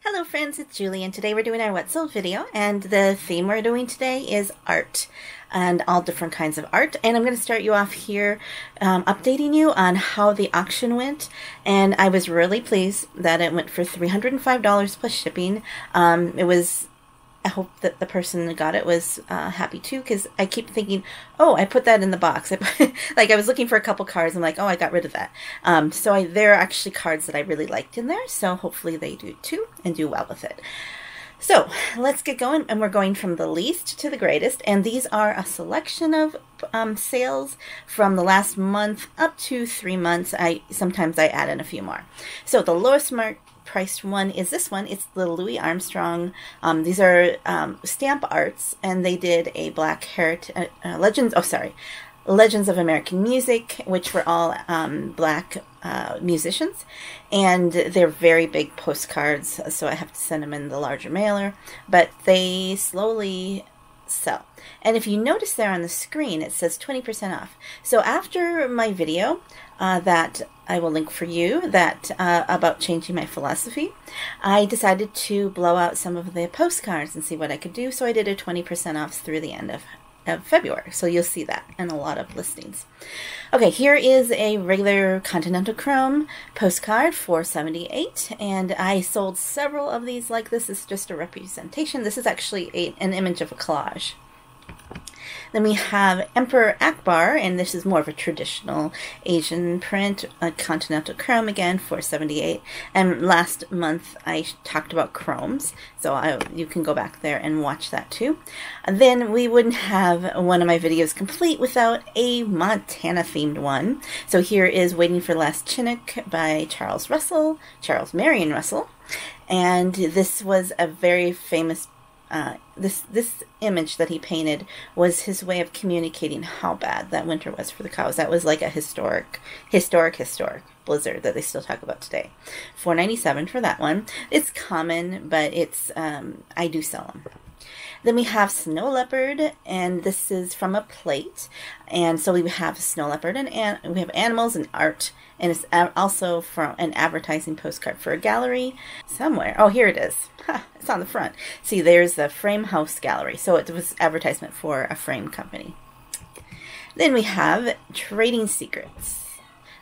Hello friends, it's Julie, and today we're doing our What Sold video, and the theme we're doing today is art, and all different kinds of art. And I'm going to start you off here updating you on how the auction went, and I was really pleased that it went for $305 plus shipping. I hope that the person that got it was happy too, because I keep thinking, oh, I put that in the box. Like I was looking for a couple cards. I'm like, oh, I got rid of that. There are actually cards that I really liked in there, so hopefully they do too and do well with it. So let's get going, and we're going from the least to the greatest, and these are a selection of sales from the last month up to 3 months. Sometimes I add in a few more. So the lowest priced one is this one. It's the Louis Armstrong. These are stamp arts, and they did a Black Heritage Legends of American Music, which were all black musicians, and they're very big postcards, so I have to send them in the larger mailer, but they slowly sell. And if you notice there on the screen, it says 20% off. So after my video that I will link for you about changing my philosophy, I decided to blow out some of the postcards and see what I could do. So I did a 20% off through the end of February. So you'll see that in a lot of listings. Okay, here is a regular Continental Chrome postcard for $78, and I sold several of these like this. Is just a representation. This is actually an image of a collage. Then we have Emperor Akbar, and this is more of a traditional Asian print, a Continental Chrome again for $78. And last month I talked about chromes, so you can go back there and watch that too. And then we wouldn't have one of my videos complete without a Montana themed one. So here is Waiting for Last Chinook by Charles Marion Russell. And this was a very famous this image that he painted was his way of communicating how bad that winter was for the cows. That was like a historic blizzard that they still talk about today. $4.97 for that one. It's common, but it's I do sell them. Then we have Snow Leopard, and this is from a plate. And so we have Snow Leopard, and we have animals and art. And it's also from an advertising postcard for a gallery somewhere. Oh, here it is. Ha, it's on the front. See, there's the Frame House Gallery. So it was advertisement for a frame company. Then we have Trading Secrets.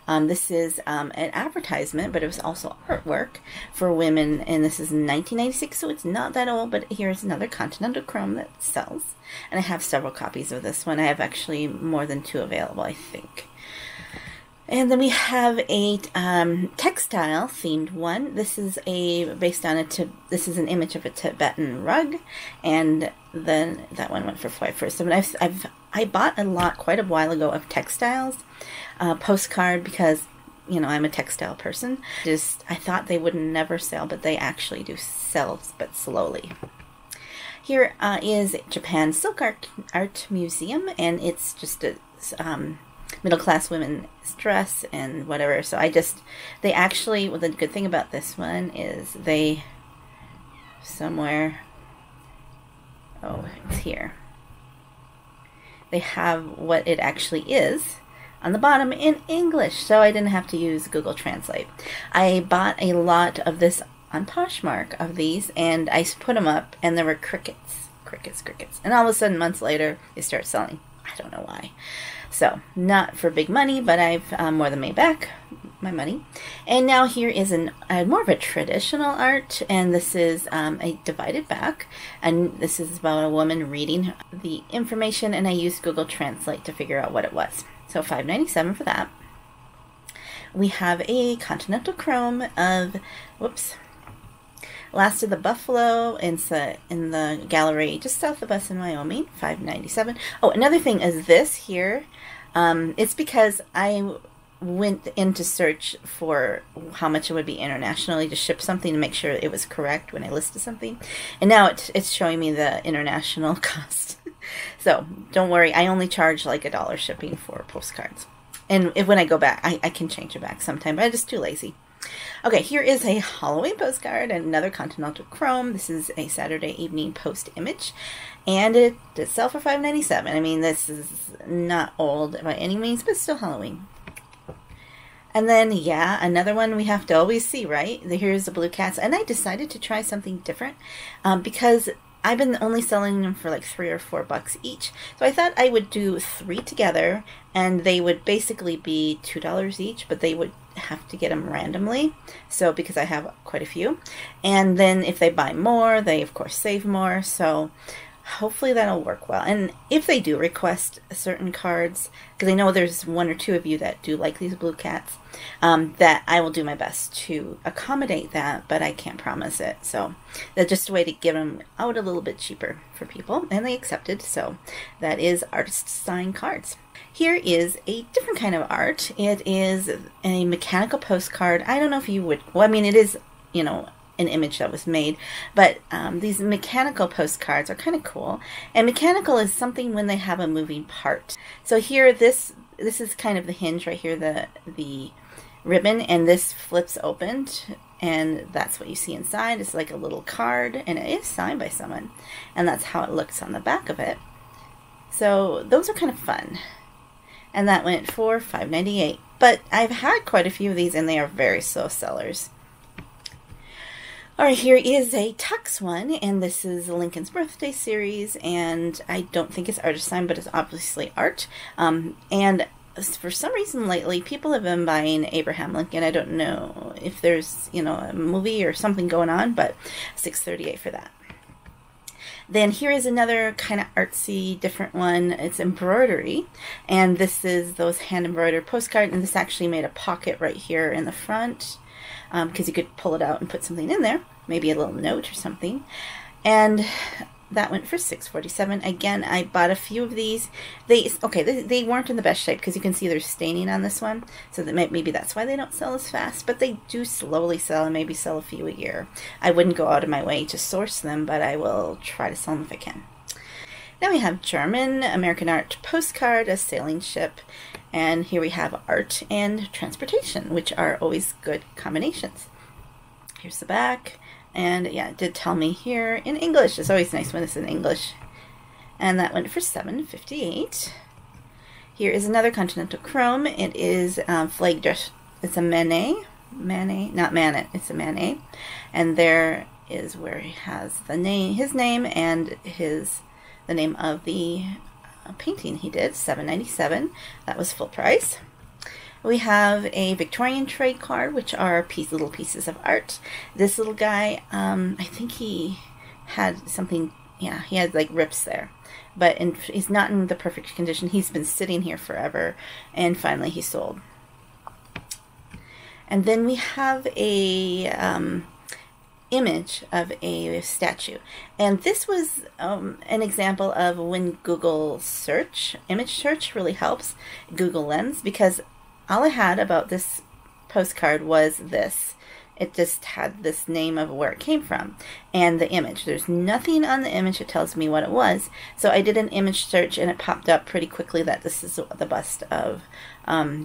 This is an advertisement, but it was also artwork for women, and this is 1996, so it's not that old, but here's another Continental Chrome that sells, and I have several copies of this one. I have actually more than 2 available, I think. And then we have a textile themed one. This is based on this is an image of a Tibetan rug, and then that one went for $5.47. I bought quite a while ago of textiles postcard because I'm a textile person. I thought they would never sell, but they actually do sell, but slowly. Here is Japan Silk Art Museum, and it's just a middle-class women's dress and whatever. So they actually, well, the good thing about this one is it's here. They have what it actually is on the bottom in English, so I didn't have to use Google Translate. I bought a lot of this on Poshmark of these, and I put them up, and there were crickets. And all of a sudden, months later, they start selling. I don't know why. So, not for big money, but I've more than made back my money. And now here is more of a traditional art, and this is a divided back, and this is about a woman reading the information, and I used Google Translate to figure out what it was. So $5.97 for that. We have a Continental Chrome of, Last of the Buffalo in the gallery just south of us in Wyoming, $5.97. Oh, another thing is this here. It's because I went in to search for how much it would be internationally to ship something to make sure it was correct when I listed something. And now it's showing me the international cost. So don't worry, I only charge like $1 shipping for postcards. And when I go back, I can change it back sometime, but I'm just too lazy. Okay, here is a Halloween postcard, another Continental Chrome. This is a Saturday Evening Post image, and it did sell for $5.97. I mean, this is not old by any means, but still Halloween. And then, yeah, another one we have to always see, right? Here's the blue cats. And I decided to try something different because I've been only selling them for like $3 or $4 each. So I thought I would do 3 together, and they would basically be $2 each, but they would have to get them randomly. So because I have quite a few. And then if they buy more, they of course save more. So hopefully that'll work well. And if they do request certain cards, because I know there's 1 or 2 of you that do like these blue cats, that I will do my best to accommodate that, but I can't promise it. So that's just a way to give them out a little bit cheaper for people, and they accepted. So that is artist signed cards. Here is a different kind of art. It is a mechanical postcard. I don't know if you would, well, I mean, it is, you know, an image that was made, but these mechanical postcards are kind of cool. And mechanical is something when they have a moving part. So here, this is kind of the hinge right here, the ribbon, and this flips open, and that's what you see inside. It's like a little card, and it is signed by someone, and that's how it looks on the back of it. So those are kind of fun, and that went for $5.98. But I've had quite a few of these, and they are very slow sellers. Alright, here is a Tux one, and this is Lincoln's Birthday series, and I don't think it's artist signed, but it's obviously art. And for some reason lately, people have been buying Abraham Lincoln. I don't know if there's, you know, a movie or something going on, but $6.38 for that. Then here is another kind of artsy, different one. It's embroidery, and this is those hand embroidered postcards, and this actually made a pocket right here in the front, because you could pull it out and put something in there, maybe a little note or something. And that went for $6.47. Again, I bought a few of these. They weren't in the best shape because you can see there's staining on this one, so that maybe that's why they don't sell as fast, but they do slowly sell, and maybe sell a few a year. I wouldn't go out of my way to source them, but I will try to sell them if I can. Now we have German American art postcard, a sailing ship, and here we have art and transportation, which are always good combinations. Here's the back, and yeah, it did tell me here in English. It's always nice when it's in English. And that went for $7.58. Here is another Continental Chrome. It is flag dress. It's a Manet, not Manet. It's a Manet, and there is where he has the name, his name, and the name of the painting he did, $7.97. That was full price. We have a Victorian trade card, which are little pieces of art. This little guy, I think he had something, yeah, he had like rips there, but he's not in the perfect condition. He's been sitting here forever, and finally he sold. And then we have a image of a statue, and this was an example of when Google search, image search really helps, Google Lens, because all I had about this postcard was this. It just had this name of where it came from and the image. There's nothing on the image that tells me what it was, so I did an image search, and it popped up pretty quickly that this is the bust of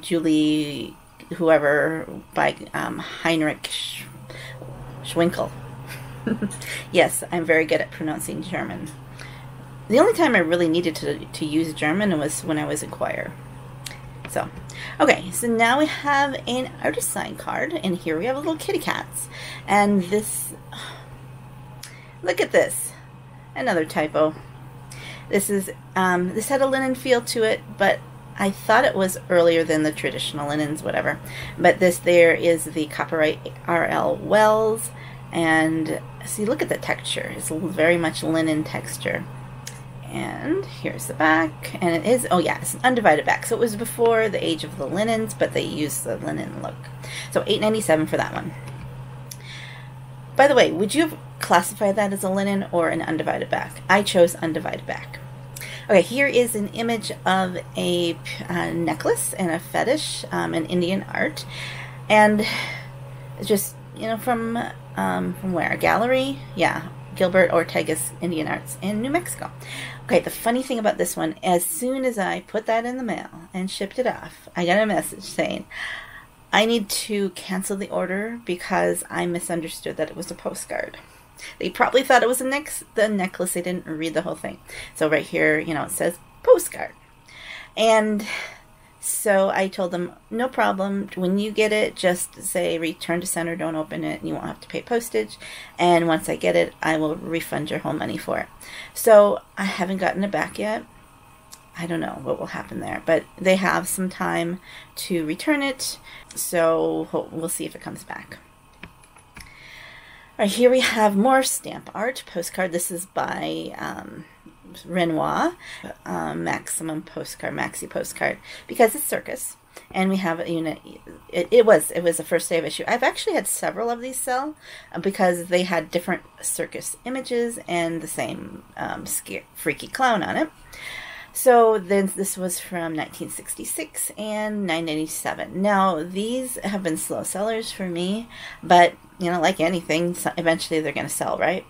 Julie whoever by Heinrich Schwinkel. Yes, I'm very good at pronouncing German. The only time I really needed to use German was when I was in choir. So, okay, so now we have an artist sign card, and here we have little kitty cats. And this, look at this, another typo. This is, this had a linen feel to it, but I thought it was earlier than the traditional linens, whatever. But this there is the copyright R.L. Wells. And see, look at the texture. It's very much linen texture. And here's the back. And it is, oh yeah, it's an undivided back. So it was before the age of the linens, but they used the linen look. So $8.97 for that one. By the way, would you have classified that as a linen or an undivided back? I chose undivided back. Okay, here is an image of a necklace and a fetish, an Indian art. And just, you know, from where? A gallery? Yeah, Gilbert Ortega's Indian Arts in New Mexico. Okay, the funny thing about this one, as soon as I put that in the mail and shipped it off, I got a message saying, I need to cancel the order because I misunderstood that it was a postcard. They probably thought it was the necklace. They didn't read the whole thing. So right here, you know, it says postcard. And So I told them, no problem. When you get it, just say return to sender, don't open it, and you won't have to pay postage. And once I get it, I will refund your whole money for it. So I haven't gotten it back yet. I don't know what will happen there, but they have some time to return it. So we'll see if it comes back. All right, here we have more stamp art postcard. This is by Renoir, Maximum Postcard, Maxi Postcard, because it's circus, and we have, you know, it was the first day of issue. I've actually had several of these sell because they had different circus images and the same freaky clown on it. So then this was from 1966 and 997. Now these have been slow sellers for me, but you know, like anything, eventually they're going to sell, right?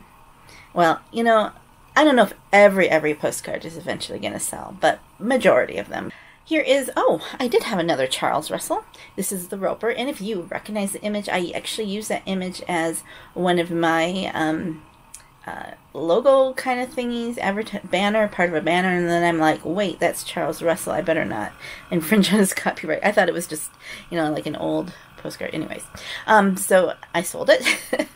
Well, you know, I don't know if every postcard is eventually going to sell, but majority of them. Here is, oh, I did have another Charles Russell. This is the Roper, and if you recognize the image, I actually use that image as one of my logo kind of thingies, banner, part of a banner, and then I'm like, wait, that's Charles Russell, I better not infringe on his copyright. I thought it was just, you know, like an old postcard. Anyways, so I sold it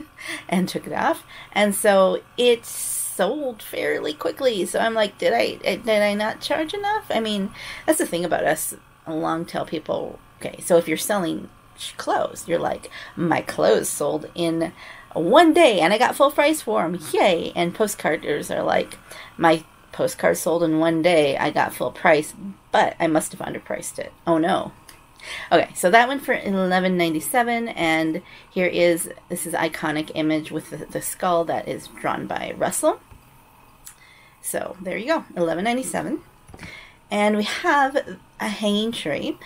and took it off, and so it sold fairly quickly. So I'm like, did I not charge enough? I mean, that's the thing about us long tail people. Okay, so if you're selling clothes, you're like, my clothes sold in one day and I got full price for them, yay. And postcarders are like, my postcard sold in one day, I got full price, but I must have underpriced it. Oh no. Okay, so that went for $11.97, and this is iconic image with the skull that is drawn by Russell. So there you go, $11.97. And we have a hanging tree.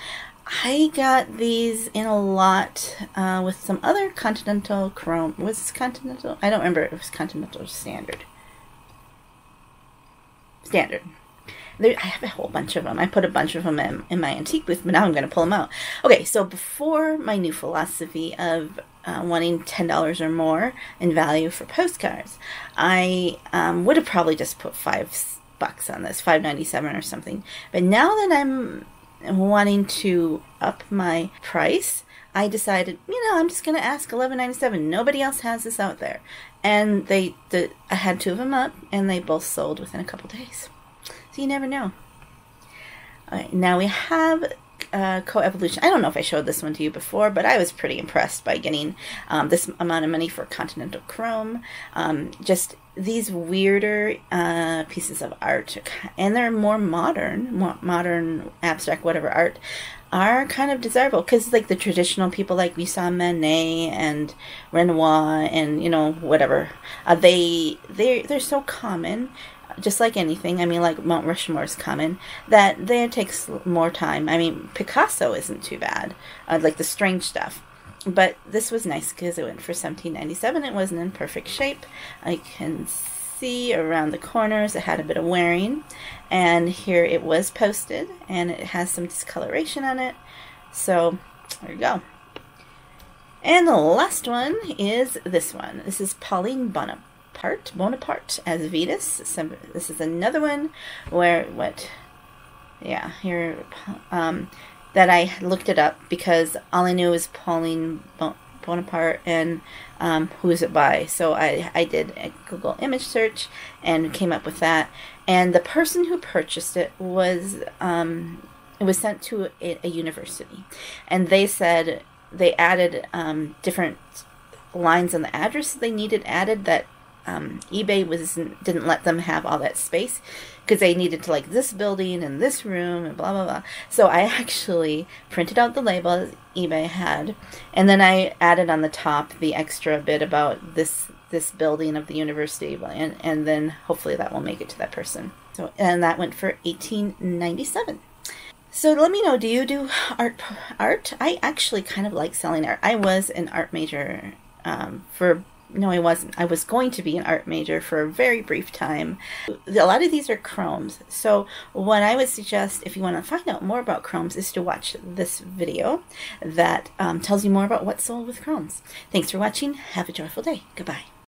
I got these in a lot with some other Continental Chrome. Was this Continental? I don't remember if it was Continental or Standard. Standard. I have a whole bunch of them. I put a bunch of them in my antique booth, but now I'm going to pull them out. Okay, so before my new philosophy of wanting $10 or more in value for postcards, I would have probably just put $5 on this, $5.97 or something. But now that I'm wanting to up my price, I decided, you know, I'm just going to ask $11.97. Nobody else has this out there. And I had two of them up, and they both sold within a couple days. So you never know. Alright, now we have Coevolution. I don't know if I showed this one to you before, but I was pretty impressed by getting this amount of money for Continental Chrome. Just these weirder pieces of art, and they're more modern abstract, whatever art, are kind of desirable, because like the traditional people, like we saw Manet and Renoir and, you know, whatever, they're so common. Just like anything, I mean, like Mount Rushmore is common, that there takes more time. I mean, Picasso isn't too bad, like the strange stuff. But this was nice because it went for $17.97. It wasn't in perfect shape. I can see around the corners it had a bit of wearing. And here it was posted, and it has some discoloration on it. So, there you go. And the last one is this one. This is Pauline Bonaparte as Vetus. So this is another one where that I looked it up because all I knew was Pauline Bonaparte and who is it by. So I did a Google image search and came up with that. And the person who purchased it was it was sent to a university, and they said they added different lines on the address they needed added that eBay didn't let them have all that space, because they needed to, like, this building and this room and blah blah blah. So I actually printed out the label eBay had, and then I added on the top the extra bit about this building of the university, and then hopefully that will make it to that person. So, and that went for $18.97. So let me know, do you do art? I actually kind of like selling art. I was an art major No, I wasn't. I was going to be an art major for a very brief time. A lot of these are chromes. So what I would suggest, if you want to find out more about chromes, is to watch this video that tells you more about what's sold with chromes. Thanks for watching. Have a joyful day. Goodbye.